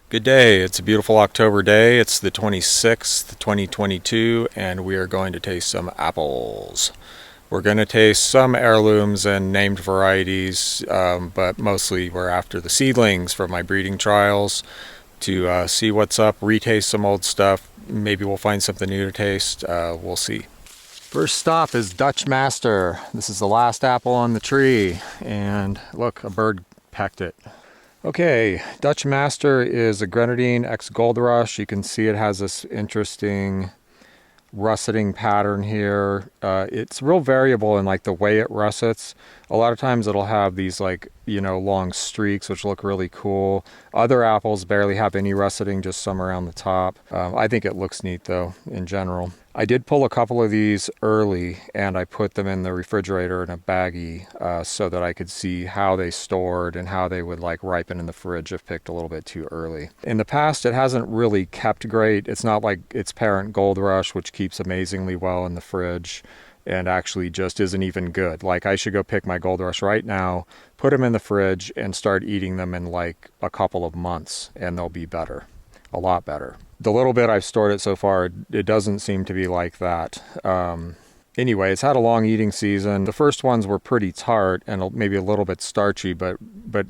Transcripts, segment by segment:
Good day. It's a beautiful October day. It's the 26th, 2022, and we are going to taste some apples. We're going to taste some heirlooms and named varieties, but mostly we're after the seedlings for my breeding trials to see what's up, retaste some old stuff. Maybe we'll find something new to taste. We'll see. First stop is Dutch Master. This is the last apple on the tree, and look, a bird pecked it. Okay, Dutch Master is a Grenadine X Gold Rush. You can see it has this interesting russeting pattern here. It's real variable in like the way it russets. A lot of times it'll have these long streaks which look really cool. Other apples barely have any russeting, just some around the top. I think it looks neat though in general. I did pull a couple of these early and I put them in the refrigerator in a baggie so that I could see how they stored and how they would ripen in the fridge if picked a little bit too early. In the past, it hasn't really kept great. It's not like its parent Gold Rush, which keeps amazingly well in the fridge and actually just isn't even good. I should go pick my Gold Rush right now, put them in the fridge and start eating them in a couple of months and they'll be better, a lot better. The little bit I've stored it so far, it doesn't seem to be like that. Anyway, it's had a long eating season. The first ones were pretty tart and maybe a little bit starchy, but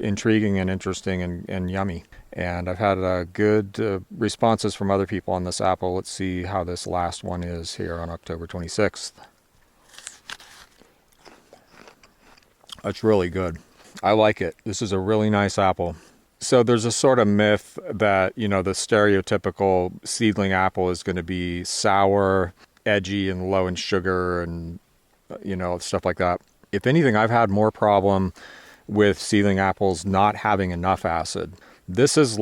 intriguing and interesting and yummy. And I've had good responses from other people on this apple. Let's see how this last one is here on October 26th. That's really good. I like it. This is a really nice apple. So there's a sort of myth that, the stereotypical seedling apple is going to be sour, edgy, and low in sugar and, stuff like that. If anything, I've had more problem with seedling apples not having enough acid. This is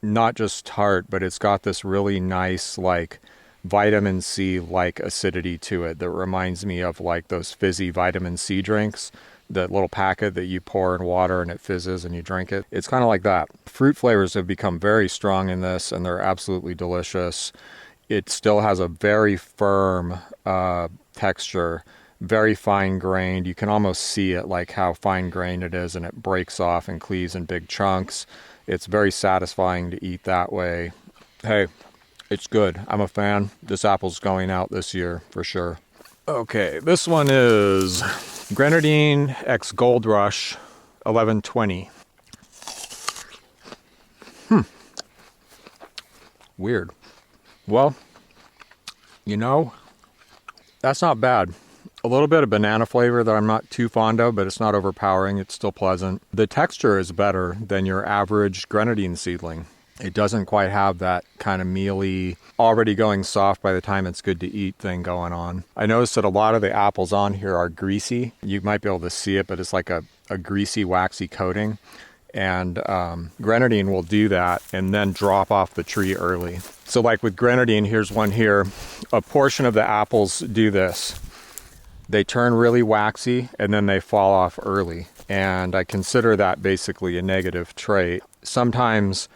not just tart, but it's got this really nice, vitamin C acidity to it that reminds me of those fizzy vitamin C drinks. That little packet that you pour in water and it fizzes and you drink it. It's kind of like that. Fruit flavors have become very strong in this and they're absolutely delicious. It still has a very firm texture, very fine grained. You can almost see it how fine grained it is and it breaks off and cleaves in big chunks. It's very satisfying to eat that way. Hey, it's good. I'm a fan. This apple's going out this year for sure. Okay, this one is Grenadine X Gold Rush 1120. Weird. Well, that's not bad. A little bit of banana flavor that I'm not too fond of, but it's not overpowering. It's still pleasant. The texture is better than your average Grenadine seedling. It doesn't quite have that kind of mealy, already going soft by the time it's good to eat thing going on. I noticed that a lot of the apples on here are greasy. You might be able to see it, but it's like a greasy, waxy coating. And Grenadine will do that and then drop off the tree early. So with Grenadine, here's one here. A portion of the apples do this. They turn really waxy and then they fall off early. And I consider that basically a negative trait. Sometimes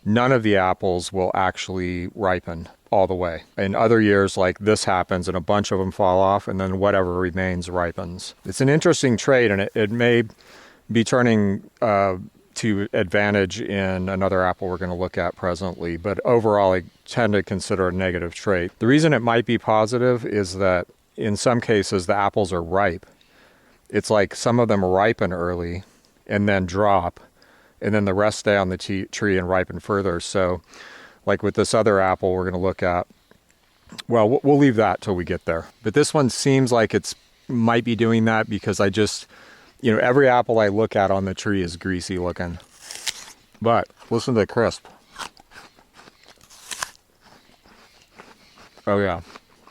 none of the apples will actually ripen all the way. In other years, this happens and a bunch of them fall off and then whatever remains ripens. It's an interesting trait and it may be turning to advantage in another apple we're going to look at presently, but overall I tend to consider a negative trait. The reason it might be positive is that in some cases the apples are ripe. It's some of them ripen early and then drop, and then the rest stay on the tree and ripen further. So with this other apple we're going to look at, well, we'll leave that till we get there. But this one seems like it's might be doing that because I just, every apple I look at on the tree is greasy looking. But listen to the crisp. Oh yeah.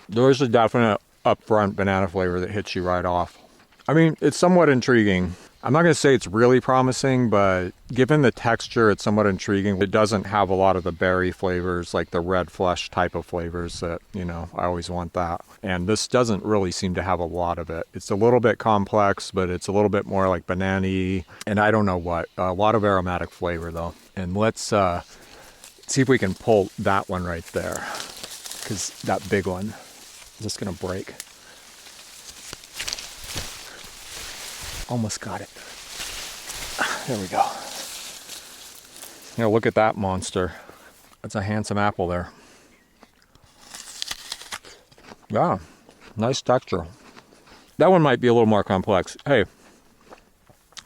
There's a definite upfront banana flavor that hits you right off. I mean, it's somewhat intriguing. I'm not going to say it's really promising, but given the texture, it's somewhat intriguing. It doesn't have a lot of the berry flavors, like the red flesh type of flavors that, I always want that. And this doesn't really seem to have a lot of it. It's a little bit complex, but it's a little bit more like banana-y, and I don't know what. A lot of aromatic flavor, though. And let's see if we can pull that one right there, because that big one is just going to break. Almost got it. There we go. You know, look at that monster. That's a handsome apple there. Yeah, nice texture. That one might be a little more complex. Hey,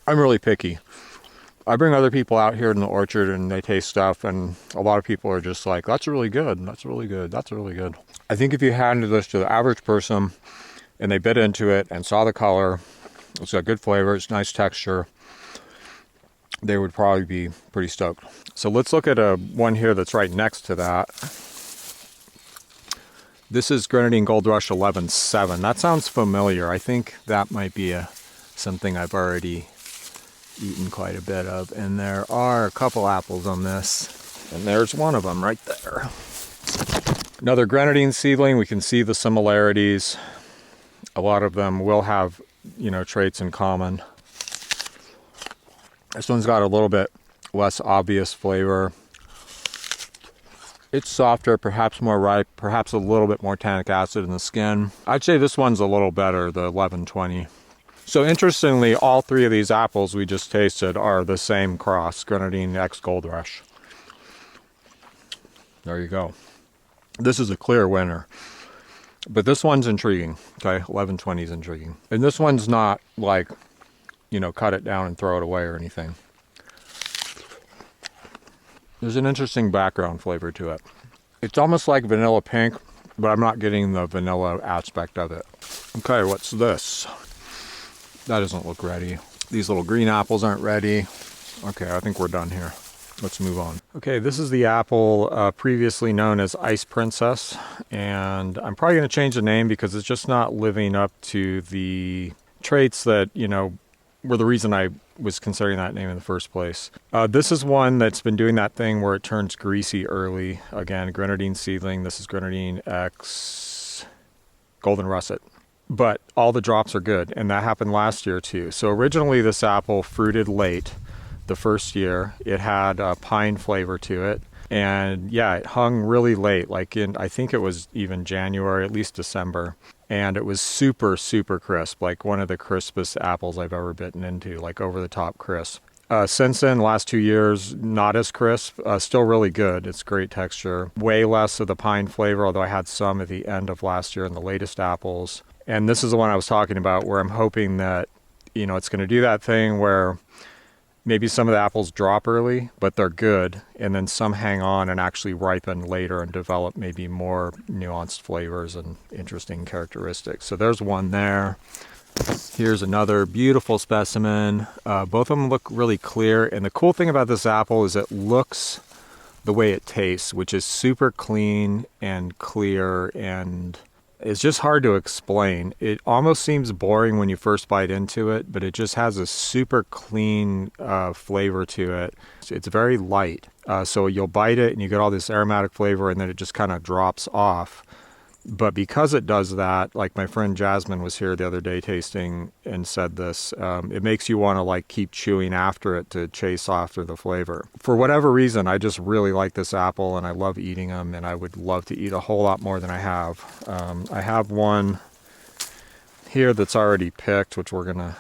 I'm really picky. I bring other people out here in the orchard and they taste stuff, and a lot of people are just like, that's really good, that's really good, that's really good. I think if you handed this to the average person and they bit into it and saw the color, it's got good flavor, it's nice texture, they would probably be pretty stoked. So let's look at one here that's right next to that. This is Grenadine Gold Rush 11-7. That sounds familiar. I think that might be something I've already eaten quite a bit of. And there are a couple apples on this. And there's one of them right there. Another Grenadine seedling. We can see the similarities. A lot of them will have, you know, traits in common. This one's got a little bit less obvious flavor. It's softer, perhaps more ripe, perhaps a little bit more tannic acid in the skin. I'd say this one's a little better, the 11-20. So interestingly, all three of these apples we just tasted are the same cross, Grenadine X Gold Rush. There you go. This is a clear winner. But this one's intriguing, okay? 11-20 is intriguing. And this one's not like, you know, cut it down and throw it away or anything. There's an interesting background flavor to it. It's almost like vanilla pink, but I'm not getting the vanilla aspect of it. Okay, what's this? That doesn't look ready. These little green apples aren't ready. Okay, I think we're done here. Let's move on. Okay, this is the apple previously known as Ice Princess, and I'm probably going to change the name because it's just not living up to the traits that, you know, were the reason I was considering that name in the first place. This is one that's been doing that thing where it turns greasy early. Again, Grenadine seedling. This is Grenadine X Golden Russet. But all the drops are good, and that happened last year too. So originally this apple fruited late the first year. It had a pine flavor to it. And yeah, it hung really late, like in, I think it was even January, at least December. And it was super, super crisp, like one of the crispest apples I've ever bitten into, like over the top crisp. Since then, last 2 years, not as crisp, still really good. It's great texture. Way less of the pine flavor, although I had some at the end of last year in the latest apples. And this is the one I was talking about where I'm hoping that, you know, it's going to do that thing where maybe some of the apples drop early, but they're good. And then some hang on and actually ripen later and develop maybe more nuanced flavors and interesting characteristics. So there's one there. Here's another beautiful specimen. Both of them look really clear. And the cool thing about this apple is it looks the way it tastes, which is super clean and clear, and it's just hard to explain. It almost seems boring when you first bite into it, but it just has a super clean flavor to it. It's very light. So you'll bite it and you get all this aromatic flavor, and then it just kind of drops off. But because it does that, like my friend Jasmine was here the other day tasting and said this, it makes you want to like keep chewing after it to chase after the flavor. For whatever reason, I just really like this apple and I love eating them, and I would love to eat a whole lot more than I have. I have one here that's already picked, which we're going to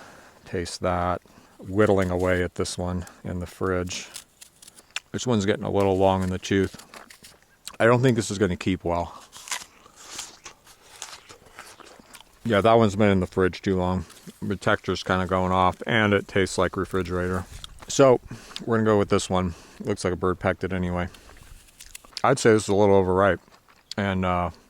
taste that. Whittling away at this one in the fridge. This one's getting a little long in the tooth. I don't think this is going to keep well. Yeah, that one's been in the fridge too long. The texture's kind of going off, and it tastes like refrigerator. So, we're going to go with this one. Looks like a bird pecked it anyway. I'd say this is a little overripe. And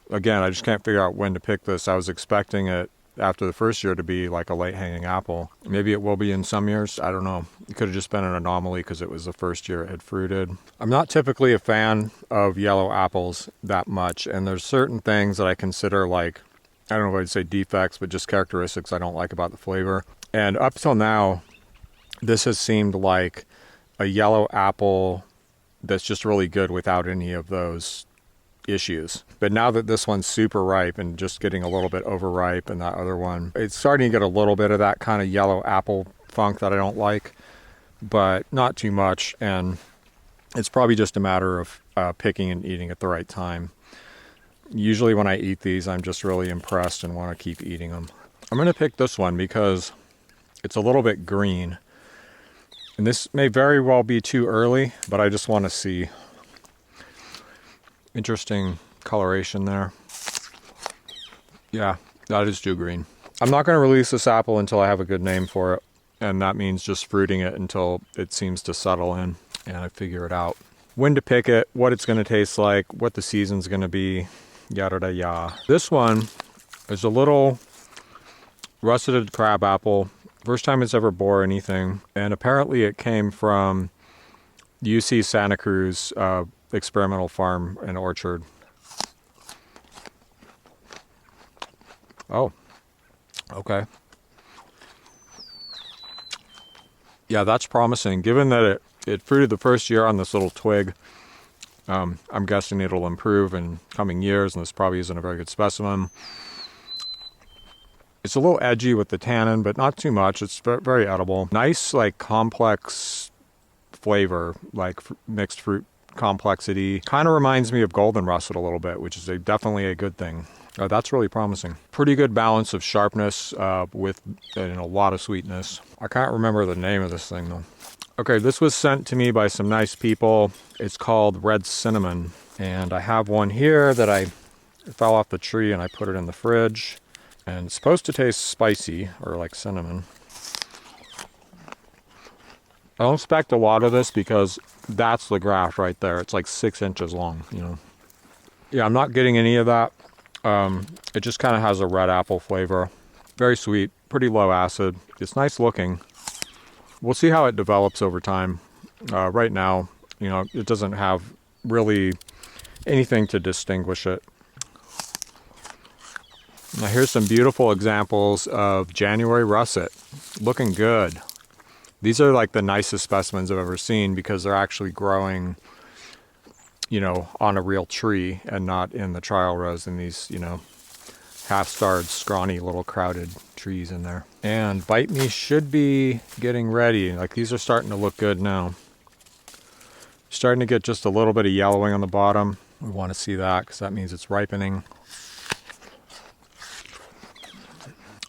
again, I just can't figure out when to pick this. I was expecting it after the first year to be like a late hanging apple. Maybe it will be in some years. I don't know. It could have just been an anomaly because it was the first year it had fruited. I'm not typically a fan of yellow apples that much. And there's certain things that I consider like, I don't know if I'd say defects, but just characteristics I don't like about the flavor. And up till now, this has seemed like a yellow apple that's just really good without any of those issues. But now that this one's super ripe and just getting a little bit overripe, and that other one, it's starting to get a little bit of that kind of yellow apple funk that I don't like, but not too much. And it's probably just a matter of picking and eating at the right time. Usually when I eat these, I'm just really impressed and want to keep eating them. I'm going to pick this one because it's a little bit green. And this may very well be too early, but I just want to see. Interesting coloration there. Yeah, that is too green. I'm not going to release this apple until I have a good name for it. And that means just fruiting it until it seems to settle in and I figure it out. When to pick it, what it's going to taste like, what the season's going to be, yada yada yada. This one is a little russeted crabapple. First time it's ever bore anything. And apparently it came from UC Santa Cruz experimental farm and orchard. Oh, okay. Yeah, that's promising. Given that it fruited the first year on this little twig, I'm guessing it'll improve in coming years, and this probably isn't a very good specimen. It's a little edgy with the tannin, but not too much. It's very edible. Nice, like, complex flavor, like mixed fruit complexity. Kind of reminds me of golden russet a little bit, which is definitely a good thing. That's really promising. Pretty good balance of sharpness with a lot of sweetness. I can't remember the name of this thing, though. Okay, this was sent to me by some nice people. It's called Red Cinnamon. And I have one here that it fell off the tree and I put it in the fridge. And it's supposed to taste spicy, or like cinnamon. I don't expect a lot of this because that's the graft right there. It's like 6 inches long, you know. Yeah, I'm not getting any of that. It just kind of has a red apple flavor. Very sweet, pretty low acid. It's nice looking. We'll see how it develops over time. Right now, you know, it doesn't have really anything to distinguish it. Now here's some beautiful examples of January russet. Looking good. These are like the nicest specimens I've ever seen because they're actually growing, you know, on a real tree and not in the trial rows in these, you know, half-starred, scrawny little crowded trees in there. And Bite Me should be getting ready. Like, these are starting to look good now. Starting to get just a little bit of yellowing on the bottom. We want to see that because that means it's ripening.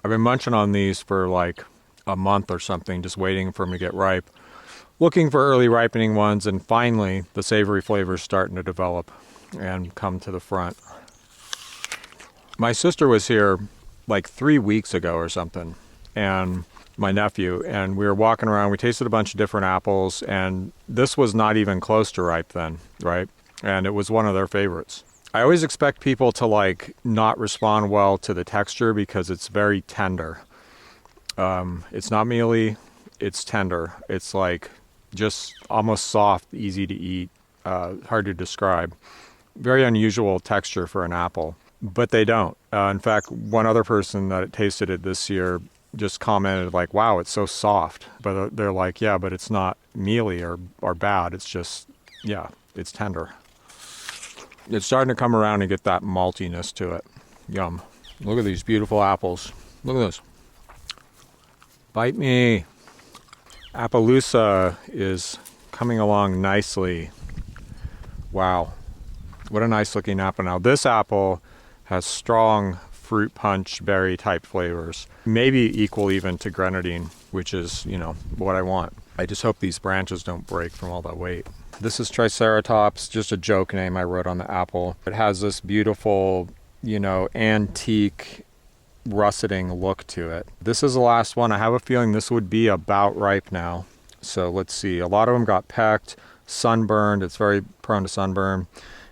I've been munching on these for like a month or something, just waiting for them to get ripe. Looking for early ripening ones, and finally the savory flavors starting to develop and come to the front. My sister was here like 3 weeks ago or something, and my nephew, and we were walking around. We tasted a bunch of different apples, and this was not even close to ripe then, right? And it was one of their favorites. I always expect people to like not respond well to the texture because it's very tender. It's not mealy, it's tender. It's like just almost soft, easy to eat, hard to describe. Very unusual texture for an apple, but they don't. In fact, one other person that tasted it this year just commented like, wow, it's so soft. But they're like, yeah, but it's not mealy or bad. It's just, yeah, it's tender. It's starting to come around and get that maltiness to it. Yum. Look at these beautiful apples. Look at this. Bite Me. Appaloosa is coming along nicely. Wow. What a nice looking apple. Now this apple has strong fruit punch berry type flavors. Maybe equal even to Grenadine, which is, you know, what I want. I just hope these branches don't break from all that weight. This is Triceratops, just a joke name I wrote on the apple. It has this beautiful, you know, antique russeting look to it. This is the last one. I have a feeling this would be about ripe now. So let's see. A lot of them got pecked, sunburned. It's very prone to sunburn,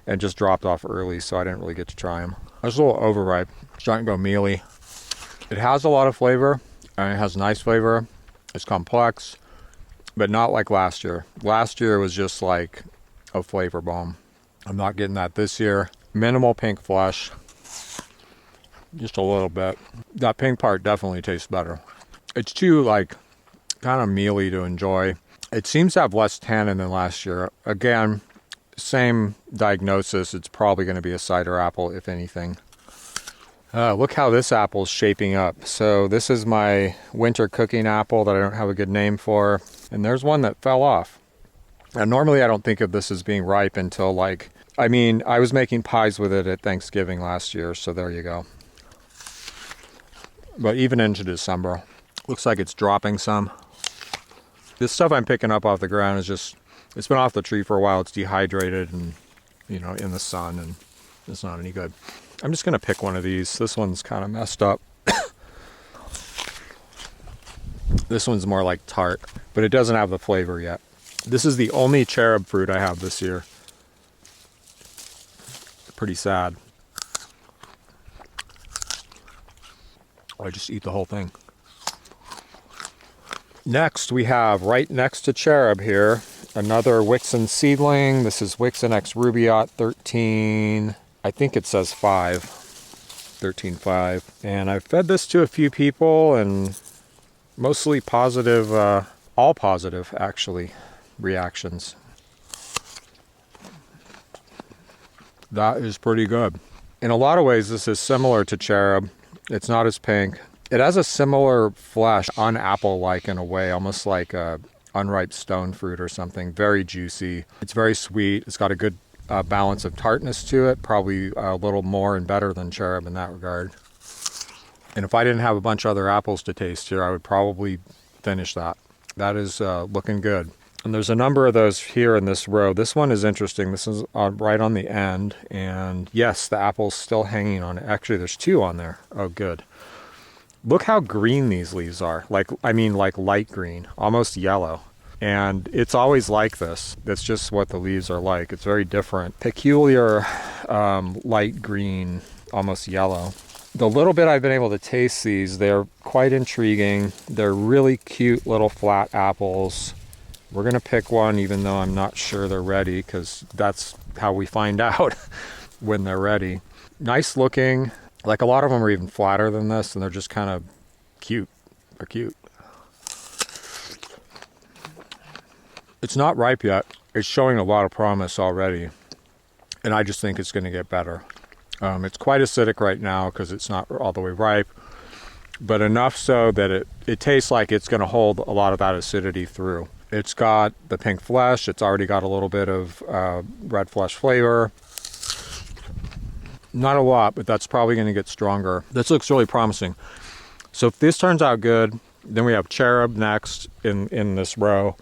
and just dropped off early, so I didn't really get to try them. It's a little overripe. It's starting to go mealy. It has a lot of flavor, and it has nice flavor. It's complex, but not like last year. Last year was just like a flavor bomb. I'm not getting that this year. Minimal pink flesh. Just a little bit. That pink part definitely tastes better. It's too like kind of mealy to enjoy. It seems to have less tannin than last year. Again, same diagnosis. It's probably going to be a cider apple, if anything. Look how this apple's shaping up. So this is my winter cooking apple that I don't have a good name for. And there's one that fell off. And normally I don't think of this as being ripe until like, I mean, I was making pies with it at Thanksgiving last year. So there you go. But even into December, looks like it's dropping some. This stuff I'm picking up off the ground is just, it's been off the tree for a while. It's dehydrated and, you know, in the sun, and it's not any good. I'm just going to pick one of these. This one's kind of messed up. This one's more like tart, but it doesn't have the flavor yet. This is the only cherub fruit I have this year. Pretty sad. I just eat the whole thing. Next, we have right next to cherub here, another Wickson seedling. This is Wickson X Rubiot 13. I think it says 13.5. And I've fed this to a few people, and mostly positive, all positive actually, reactions. That is pretty good. In a lot of ways, this is similar to cherub. It's not as pink. It has a similar flesh, un-apple-like in a way, almost like a unripe stone fruit or something. Very juicy. It's very sweet. It's got a good balance of tartness to it, probably a little more and better than cherub in that regard. And if I didn't have a bunch of other apples to taste here, I would probably finish that. That is looking good. And there's a number of those here in this row. This one is interesting. This is right on the end. And yes, the apple's still hanging on it. Actually, there's two on there. Oh, good. Look how green these leaves are. Like light green, almost yellow. And it's always like this. That's just what the leaves are like. It's very different. Peculiar light green, almost yellow. The little bit I've been able to taste these, they're quite intriguing. They're really cute little flat apples. We're going to pick one, even though I'm not sure they're ready, because that's how we find out when they're ready. Nice looking. Like, a lot of them are even flatter than this, and they're just kind of cute. They're cute. It's not ripe yet. It's showing a lot of promise already, and I just think it's going to get better. It's quite acidic right now because it's not all the way ripe, but enough so that it tastes like it's going to hold a lot of that acidity through. It's got the pink flesh. It's already got a little bit of red flesh flavor. Not a lot, but that's probably going to get stronger. This looks really promising. So if this turns out good, then we have cherub next in this row.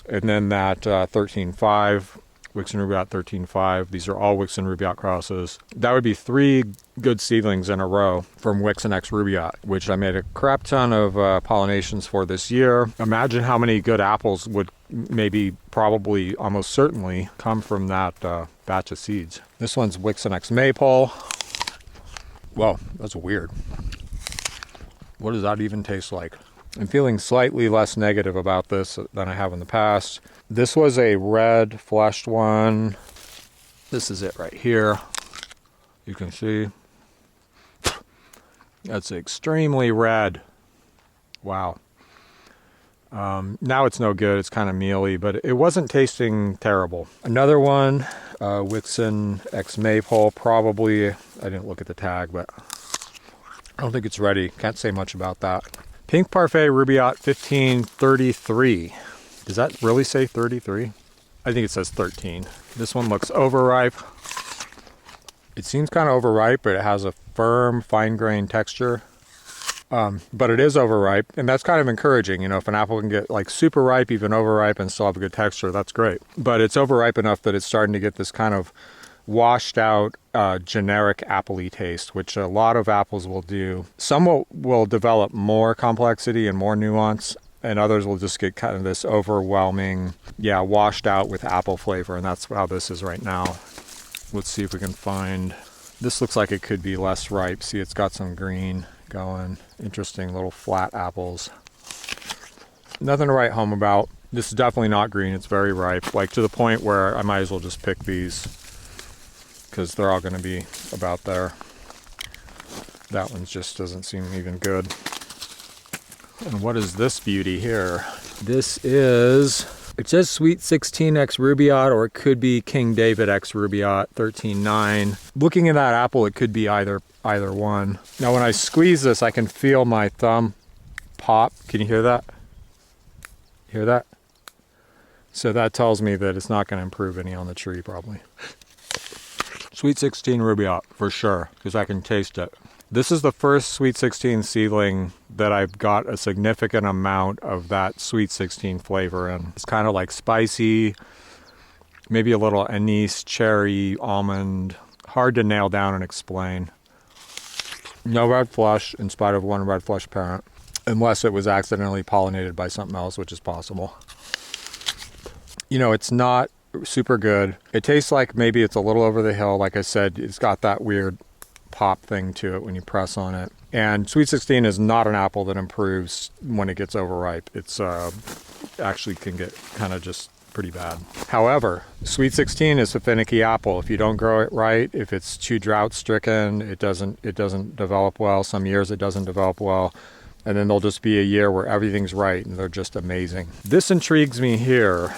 And then that 13.5, Wickson Rubiot 13.5. These are all Wickson Rubiot crosses. That would be 3 good seedlings in a row from Wickson X Rubiot, which I made a crap ton of pollinations for this year. Imagine how many good apples would maybe, probably, almost certainly come from that batch of seeds. This one's Wickson X Maple. Whoa, that's weird. What does that even taste like? I'm feeling slightly less negative about this than I have in the past. This was a red fleshed one. This is it right here. You can see. That's extremely red. Wow. Now it's no good. It's kind of mealy, but it wasn't tasting terrible. Another one, Wickson X Maple, probably. I didn't look at the tag, but I don't think it's ready. Can't say much about that. Pink Parfait Rubaiyat 1533. Does that really say 33? I think it says 13. This one looks overripe. It seems kind of overripe, but it has a firm, fine-grained texture. But it is overripe, and that's kind of encouraging. You know, if an apple can get like super ripe, even overripe, and still have a good texture, that's great. But it's overripe enough that it's starting to get this kind of washed out, generic apple-y taste, which a lot of apples will do. Some will develop more complexity and more nuance, and others will just get kind of this overwhelming, washed out with apple flavor, and that's how this is right now. Let's see if we can find, this looks like it could be less ripe. See, it's got some green going. Interesting little flat apples. Nothing to write home about. This is definitely not green. It's very ripe, like to the point where I might as well just pick these, because they're all going to be about there. That one just doesn't seem even good. And what is this beauty here? This is, it says Sweet 16 X Rubiot, or it could be King David X Rubiot 13.9. Looking at that apple, it could be either one. Now when I squeeze this, I can feel my thumb pop. Can you hear that? Hear that? So that tells me that it's not going to improve any on the tree, probably. Sweet 16 Rubiot, for sure, because I can taste it. This is the first Sweet 16 seedling that I've got a significant amount of that Sweet 16 flavor in. It's kind of like spicy, maybe a little anise, cherry, almond. Hard to nail down and explain. No red flush in spite of one red flush parent, unless it was accidentally pollinated by something else, which is possible. You know, it's not super good. It tastes like maybe it's a little over the hill. Like I said, it's got that weird pop thing to it when you press on it. And Sweet 16 is not an apple that improves when it gets overripe. It's actually can get kind of just pretty bad. However, Sweet 16 is a finicky apple. If you don't grow it right, if it's too drought stricken, it doesn't develop well. Some years it doesn't develop well. And then there'll just be a year where everything's right and they're just amazing. This intrigues me here,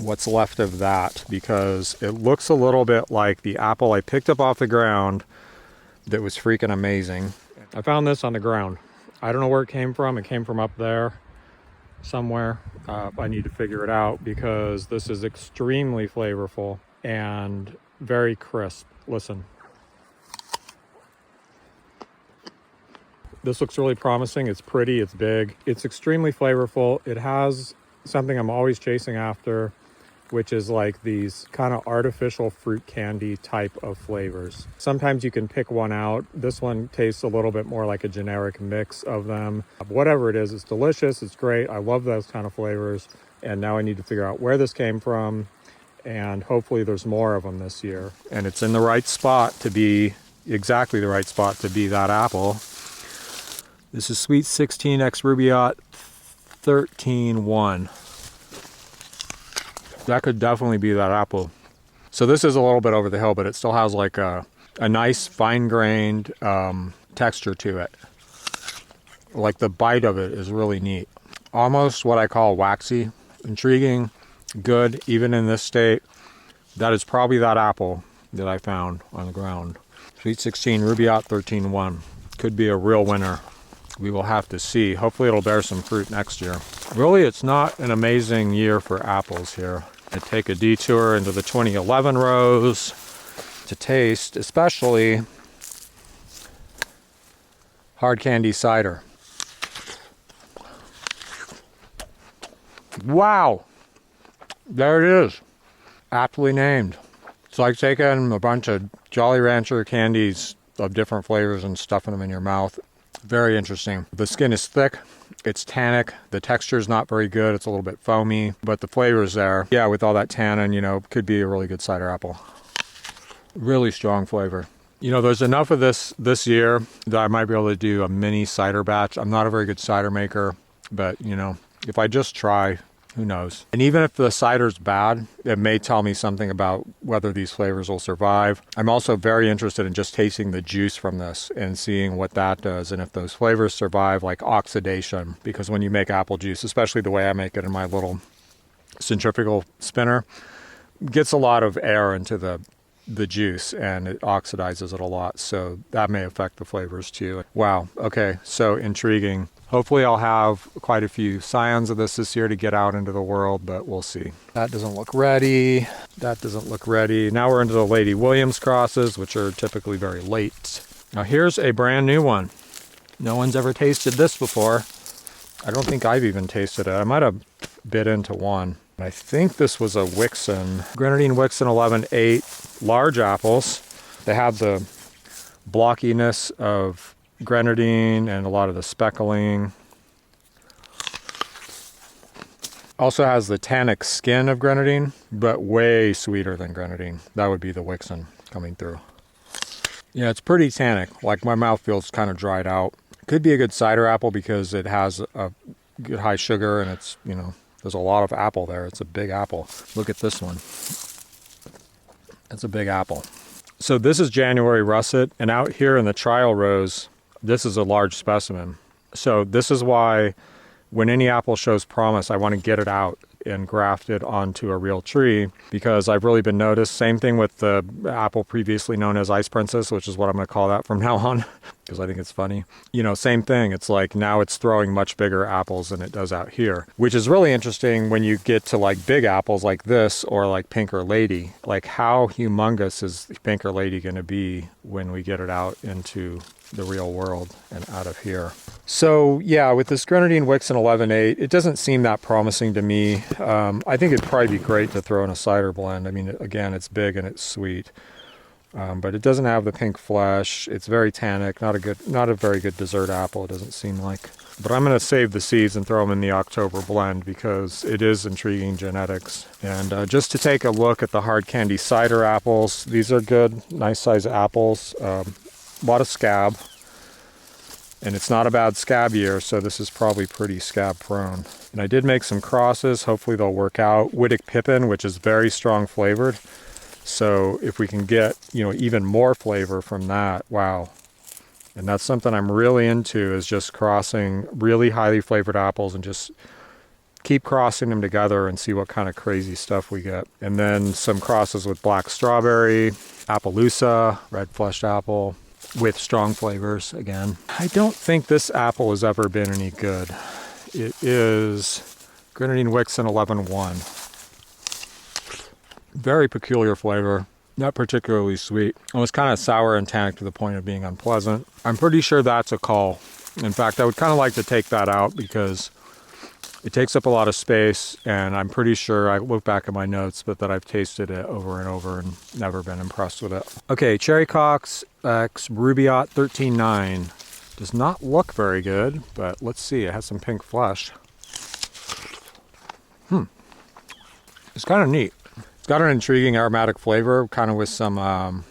what's left of that, because it looks a little bit like the apple I picked up off the ground that was freaking amazing. I found this on the ground. I don't know where it came from. It came from up there somewhere. I need to figure it out because this is extremely flavorful and very crisp. Listen. This looks really promising. It's pretty, it's big. It's extremely flavorful. It has something I'm always chasing after, which is like these kind of artificial fruit candy type of flavors. Sometimes you can pick one out. This one tastes a little bit more like a generic mix of them. Whatever it is, it's delicious, it's great. I love those kind of flavors. And now I need to figure out where this came from, and hopefully there's more of them this year. And it's in the right spot to be, exactly the right spot to be that apple. This is Sweet 16 X Rubaiyat 13-1. That could definitely be that apple. So this is a little bit over the hill, but it still has like a nice fine-grained texture to it. Like the bite of it is really neat. Almost what I call waxy. Intriguing, good, even in this state. That is probably that apple that I found on the ground. Sweet 16 Rubaiyat 13-1. Could be a real winner. We will have to see. Hopefully it'll bear some fruit next year. Really, it's not an amazing year for apples here. I take a detour into the 2011 rows to taste, especially hard candy cider. Wow! There it is. Aptly named. It's like taking a bunch of Jolly Rancher candies of different flavors and stuffing them in your mouth. Very interesting. The skin is thick. It's tannic. The texture is not very good. It's a little bit foamy, but the flavor is there. Yeah, with all that tannin, you know, could be a really good cider apple. Really strong flavor. You know, there's enough of this year that I might be able to do a mini cider batch. I'm not a very good cider maker, but, you know, if I just try, who knows? And even if the cider's bad, it may tell me something about whether these flavors will survive. I'm also very interested in just tasting the juice from this and seeing what that does and if those flavors survive, like oxidation. Because when you make apple juice, especially the way I make it in my little centrifugal spinner, it gets a lot of air into the juice and it oxidizes it a lot. So that may affect the flavors too. Wow. Okay. So intriguing. Hopefully I'll have quite a few scions of this year to get out into the world, but we'll see. That doesn't look ready. That doesn't look ready. Now we're into the Lady Williams crosses, which are typically very late. Now here's a brand new one. No one's ever tasted this before. I don't think I've even tasted it. I might have bit into one. I think this was a Wickson. Grenadine Wickson 11-8. Large apples. They have the blockiness of Grenadine and a lot of the speckling. Also has the tannic skin of Grenadine, but way sweeter than Grenadine. That would be the Wickson coming through. Yeah, it's pretty tannic. Like my mouth feels kind of dried out. Could be a good cider apple because it has a good high sugar and it's, you know, there's a lot of apple there. It's a big apple. Look at this one. It's a big apple. So this is January russet, and out here in the trial rows, this is a large specimen. So this is why when any apple shows promise, I want to get it out and grafted onto a real tree, because I've really been noticed. Same thing with the apple previously known as Ice Princess, which is what I'm going to call that from now on, because I think it's funny. You know, same thing. It's like now it's throwing much bigger apples than it does out here, which is really interesting when you get to like big apples like this or like Pinker Lady. Like, how humongous is Pinker Lady going to be when we get it out into the real world and out of here? So yeah, with this Grenadine Wickson 11.8, it doesn't seem that promising to me. I think it'd probably be great to throw in a cider blend. I mean, again, it's big and it's sweet, but it doesn't have the pink flesh. It's very tannic, not a very good dessert apple, it doesn't seem like. But I'm going to save the seeds and throw them in the October blend because it is intriguing genetics. And just to take a look at the hard candy cider apples, these are good, nice size apples. A lot of scab, and it's not a bad scab year, so this is probably pretty scab prone. And I did make some crosses, hopefully they'll work out. Wittig Pippin, which is very strong flavored, so if we can get, you know, even more flavor from that, wow. And that's something I'm really into, is just crossing really highly flavored apples and just keep crossing them together and see what kind of crazy stuff we get. And then some crosses with black strawberry, Appaloosa, red fleshed apple, with strong flavors again. I don't think this apple has ever been any good. It is Grenadine Wickson 11.1. Very peculiar flavor, not particularly sweet. It was kind of sour and tannic to the point of being unpleasant. I'm pretty sure that's a call. In fact, I would kind of like to take that out because it takes up a lot of space, and I'm pretty sure, I look back at my notes, but that I've tasted it over and over and never been impressed with it. Okay, Cherry Cox X Rubaiyat 13.9. Does not look very good, but let's see. It has some pink flesh. It's kind of neat. It's got an intriguing aromatic flavor, kind of with some, I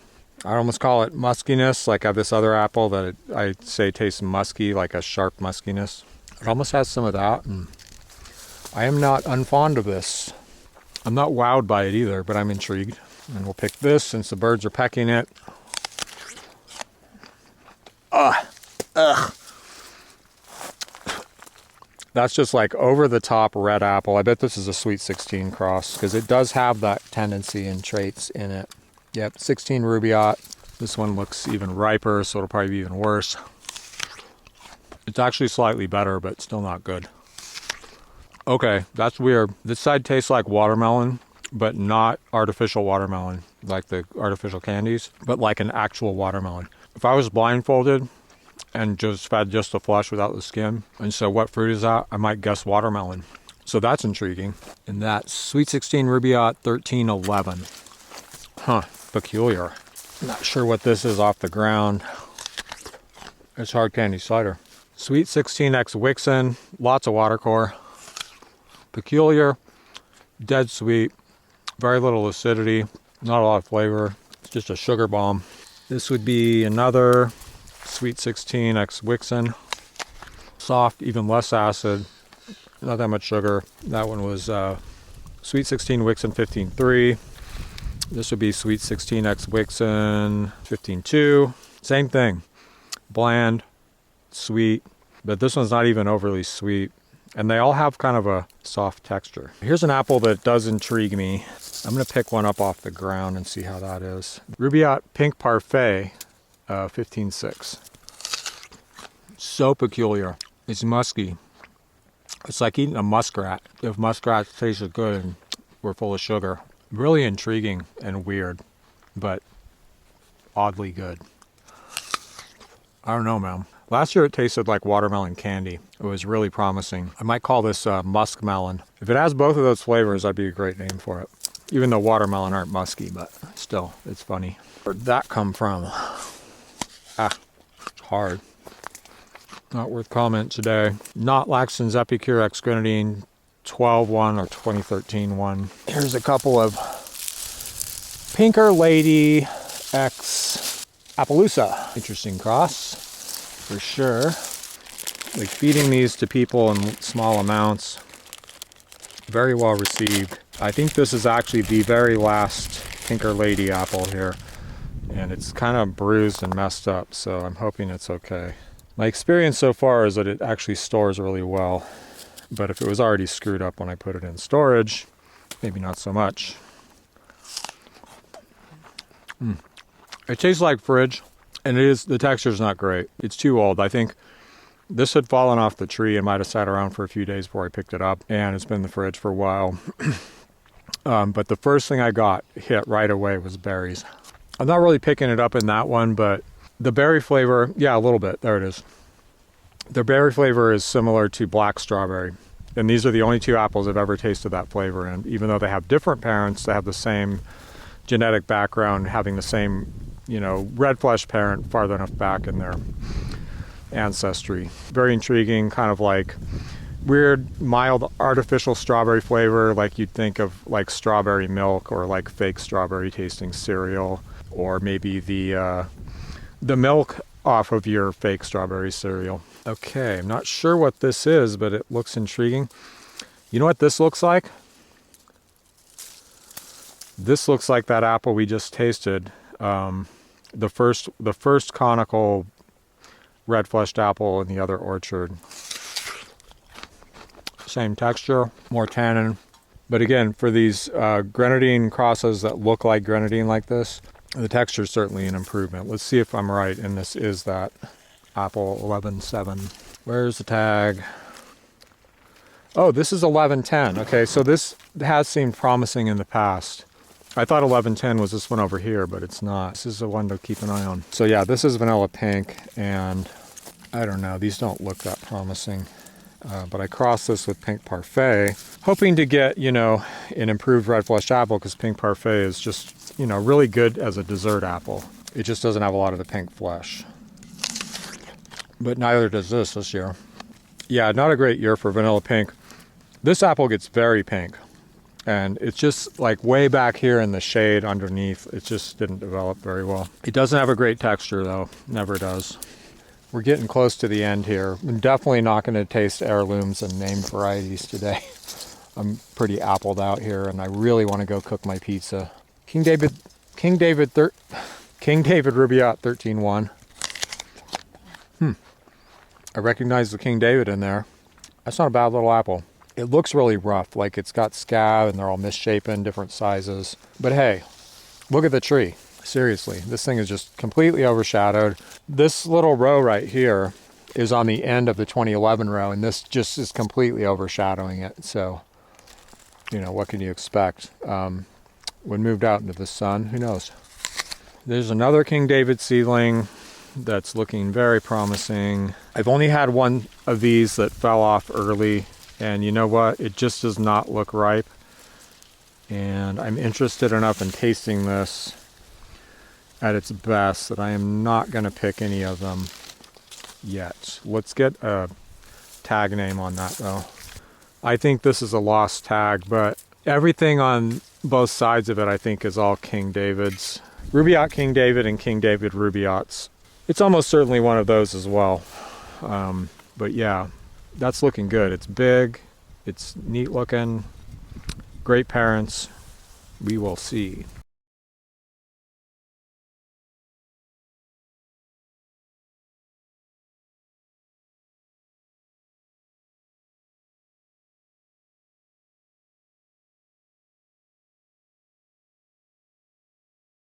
almost call it muskiness, like I have this other apple that I'd say tastes musky, like a sharp muskiness. It almost has some of that, and I am not unfond of this. I'm not wowed by it either, but I'm intrigued. And we'll pick this since the birds are pecking it. Ugh. That's just like over the top red apple. I bet this is a Sweet 16 cross because it does have that tendency and traits in it. Yep, 16 Rubiot. This one looks even riper, so it'll probably be even worse. It's actually slightly better, but still not good. Okay, that's weird. This side tastes like watermelon, but not artificial watermelon, like the artificial candies, but like an actual watermelon. If I was blindfolded and just fed just the flesh without the skin, and so what fruit is that? I might guess watermelon. So that's intriguing. And that's Sweet 16 Rubiot 1311. Huh, peculiar. Not sure what this is off the ground. It's hard candy cider. Sweet 16X Vixen, lots of water core. Peculiar, dead sweet, very little acidity, not a lot of flavor. It's just a sugar bomb. This would be another Sweet 16X Vixen. Soft, even less acid, not that much sugar. That one was Sweet 16 Vixen 15.3. This would be Sweet 16X Vixen 15.2. Same thing, bland, sweet, but this one's not even overly sweet. And they all have kind of a soft texture. Here's an apple that does intrigue me. I'm going to pick one up off the ground and see how that is. Rubaiyat Pink Parfait 15.6. So peculiar. It's musky. It's like eating a muskrat. If muskrats tasted good and were full of sugar. Really intriguing and weird, but oddly good. I don't know, man. Last year it tasted like watermelon candy. It was really promising. I might call this muskmelon. If it has both of those flavors, that'd be a great name for it. Even though watermelon aren't musky, but still, it's funny. Where'd that come from? It's hard. Not worth comment today. Not Laxton's Epicure X Grenadine 12.1 or 2013 one. Here's a couple of Pinker Lady X Appaloosa. Interesting cross. For sure. Like feeding these to people in small amounts. Very well received. I think this is actually the very last Pinker Lady apple here. And it's kind of bruised and messed up, so I'm hoping it's okay. My experience so far is that it actually stores really well. But if it was already screwed up when I put it in storage, maybe not so much. It tastes like fridge, and the texture's not great. It's too old. I think this had fallen off the tree and might have sat around for a few days before I picked it up, and it's been in the fridge for a while. But the first thing I got hit right away was berries. I'm not really picking it up in that one, but the berry flavor, yeah, a little bit. There it is. The berry flavor is similar to black strawberry. And these are the only two apples I've ever tasted that flavor in. Even though they have different parents, they have the same genetic background, having the same, red flesh parent farther enough back in their ancestry. Very intriguing, kind of like weird, mild, artificial strawberry flavor, like you'd think of like strawberry milk or like fake strawberry tasting cereal, or maybe the milk off of your fake strawberry cereal. Okay, I'm not sure what this is, but it looks intriguing. You know what this looks like? This looks like that apple we just tasted. The first conical red-fleshed apple in the other orchard. Same texture, more tannin. But again, for these Grenadine crosses that look like Grenadine like this, the texture is certainly an improvement. Let's see if I'm right, and this is that apple 11.7. Where's the tag? Oh, this is 11.10. Okay, so this has seemed promising in the past. I thought 11.10 was this one over here, but it's not. This is the one to keep an eye on. So yeah, this is vanilla pink, and I don't know, these don't look that promising. But I crossed this with pink parfait, hoping to get, an improved red fleshed apple, because pink parfait is just, really good as a dessert apple. It just doesn't have a lot of the pink flesh. But neither does this year. Yeah, not a great year for vanilla pink. This apple gets very pink. And it's just like way back here in the shade underneath. It just didn't develop very well. It doesn't have a great texture though. Never does. We're getting close to the end here. I'm definitely not going to taste heirlooms and named varieties today. I'm pretty appled out here, and I really want to go cook my pizza. King David Rubiot 13.1. I recognize the King David in there. That's not a bad little apple. It looks really rough, like it's got scab and they're all misshapen, different sizes. But hey, look at the tree. Seriously, this thing is just completely overshadowed. This little row right here is on the end of the 2011 row, and this just is completely overshadowing it. So, what can you expect? When moved out into the sun, who knows? There's another King David seedling that's looking very promising. I've only had one of these that fell off early, and you know what? It just does not look ripe. And I'm interested enough in tasting this at its best that I am not going to pick any of them yet. Let's get a tag name on that though. I think this is a lost tag, but everything on both sides of it I think is all King Davids. Rubaiyat King David and King David Rubiots. It's almost certainly one of those as well. But yeah, that's looking good. It's big, it's neat looking, great parents. We will see.